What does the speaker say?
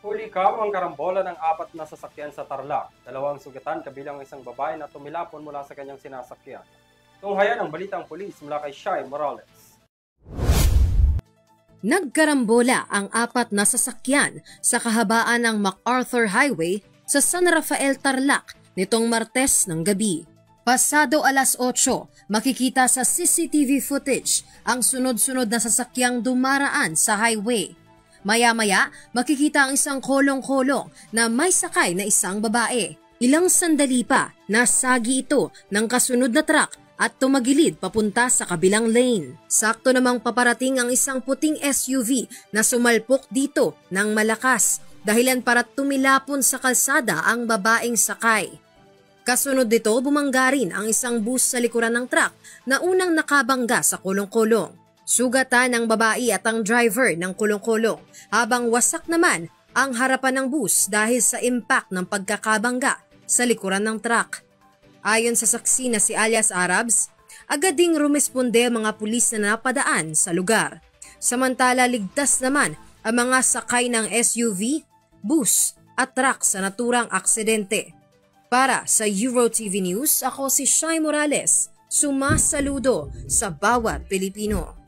Huli ka ang karambola ng apat na sasakyan sa Tarlac. Dalawang sugatan kabilang isang babae na tumilapon mula sa kanyang sinasakyan. Tunghayan ang balitang pulis mula kay Shai Morales. Nagkarambola ang apat na sasakyan sa kahabaan ng MacArthur Highway sa San Rafael, Tarlac nitong Martes ng gabi. Pasado alas 8, makikita sa CCTV footage ang sunod-sunod na sasakyang dumaraan sa highway. Maya-maya, makikita ang isang kolong-kolong na may sakay na isang babae. Ilang sandali pa, nasagi ito ng kasunod na truck at tumagilid papunta sa kabilang lane. Sakto namang paparating ang isang puting SUV na sumalpok dito ng malakas dahilan para tumilapon sa kalsada ang babaeng sakay. Kasunod dito, bumangga rin ang isang bus sa likuran ng truck na unang nakabangga sa kolong-kolong. Sugatan ng babae at ang driver ng kulong-kulong habang wasak naman ang harapan ng bus dahil sa impact ng pagkakabangga sa likuran ng truck. Ayon sa saksi na si alias Arabs, agad ding rumesponde mga pulis na napadaan sa lugar. Samantala ligtas naman ang mga sakay ng SUV, bus at truck sa naturang aksidente. Para sa EuroTV News, ako si Shai Morales, sumasaludo sa bawat Pilipino.